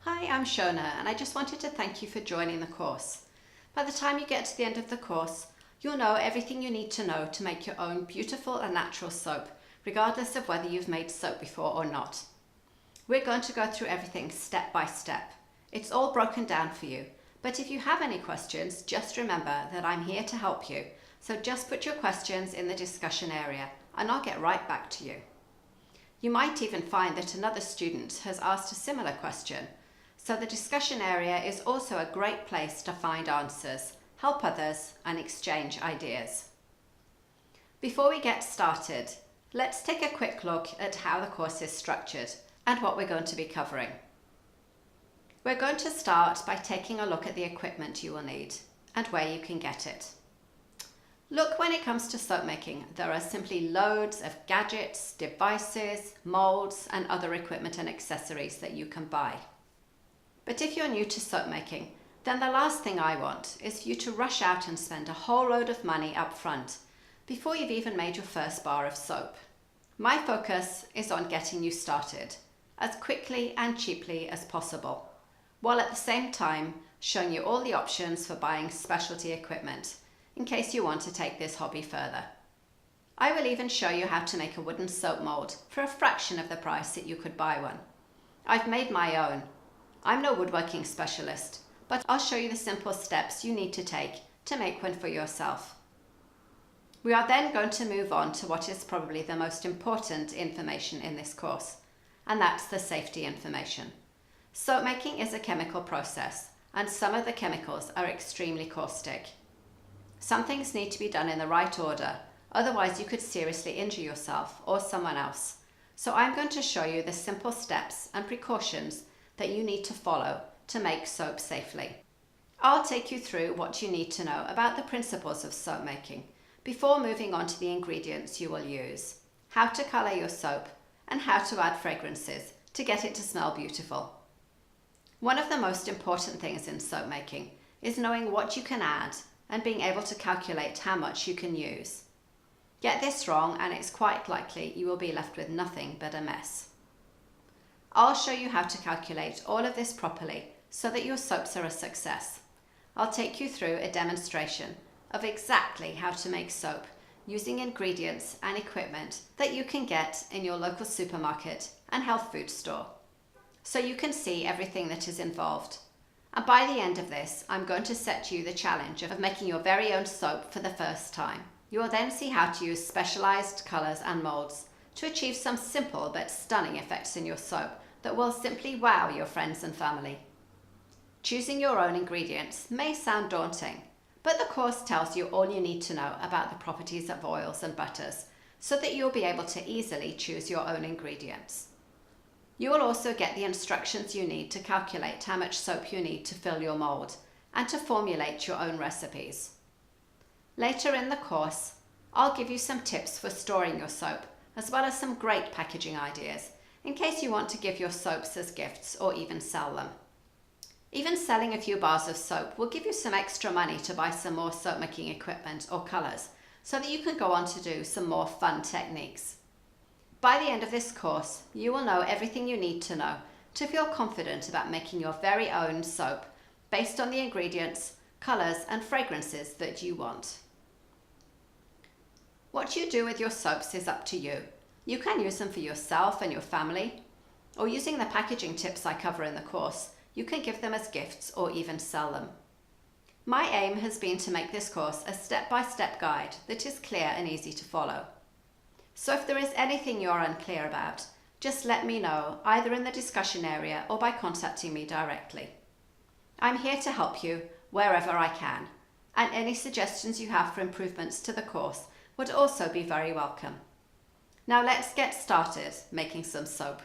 Hi, I'm Shona, and I just wanted to thank you for joining the course. By the time you get to the end of the course, you'll know everything you need to know to make your own beautiful and natural soap, regardless of whether you've made soap before or not. We're going to go through everything step by step. It's all broken down for you, but if you have any questions, just remember that I'm here to help you. So just put your questions in the discussion area and I'll get right back to you. You might even find that another student has asked a similar question. So the discussion area is also a great place to find answers, help others, and exchange ideas. Before we get started, let's take a quick look at how the course is structured and what we're going to be covering. We're going to start by taking a look at the equipment you will need and where you can get it. Look, when it comes to soap making, there are simply loads of gadgets, devices, molds, and other equipment and accessories that you can buy. But if you're new to soap making, then the last thing I want is for you to rush out and spend a whole load of money up front before you've even made your first bar of soap. My focus is on getting you started as quickly and cheaply as possible, while at the same time showing you all the options for buying specialty equipment in case you want to take this hobby further. I will even show you how to make a wooden soap mold for a fraction of the price that you could buy one. I've made my own. I'm no woodworking specialist, but I'll show you the simple steps you need to take to make one for yourself. We are then going to move on to what is probably the most important information in this course, and that's the safety information. Soap making is a chemical process, and some of the chemicals are extremely caustic. Some things need to be done in the right order, otherwise you could seriously injure yourself or someone else. So I'm going to show you the simple steps and precautions that you need to follow to make soap safely. I'll take you through what you need to know about the principles of soap making before moving on to the ingredients you will use, how to colour your soap, and how to add fragrances to get it to smell beautiful. One of the most important things in soap making is knowing what you can add and being able to calculate how much you can use. Get this wrong and it's quite likely you will be left with nothing but a mess. I'll show you how to calculate all of this properly so that your soaps are a success. I'll take you through a demonstration of exactly how to make soap using ingredients and equipment that you can get in your local supermarket and health food store, so you can see everything that is involved. And by the end of this, I'm going to set you the challenge of making your very own soap for the first time. You will then see how to use specialized colors and molds to achieve some simple but stunning effects in your soap that will simply wow your friends and family. Choosing your own ingredients may sound daunting, but the course tells you all you need to know about the properties of oils and butters so that you'll be able to easily choose your own ingredients. You will also get the instructions you need to calculate how much soap you need to fill your mold and to formulate your own recipes. Later in the course, I'll give you some tips for storing your soap, as well as some great packaging ideas in case you want to give your soaps as gifts or even sell them. Even selling a few bars of soap will give you some extra money to buy some more soap making equipment or colors so that you can go on to do some more fun techniques. By the end of this course, you will know everything you need to know to feel confident about making your very own soap based on the ingredients, colors, and fragrances that you want. What you do with your soaps is up to you. You can use them for yourself and your family, or using the packaging tips I cover in the course, you can give them as gifts or even sell them. My aim has been to make this course a step-by-step guide that is clear and easy to follow. So if there is anything you're unclear about, just let me know either in the discussion area or by contacting me directly. I'm here to help you wherever I can, and any suggestions you have for improvements to the course would also be very welcome. Now let's get started making some soap.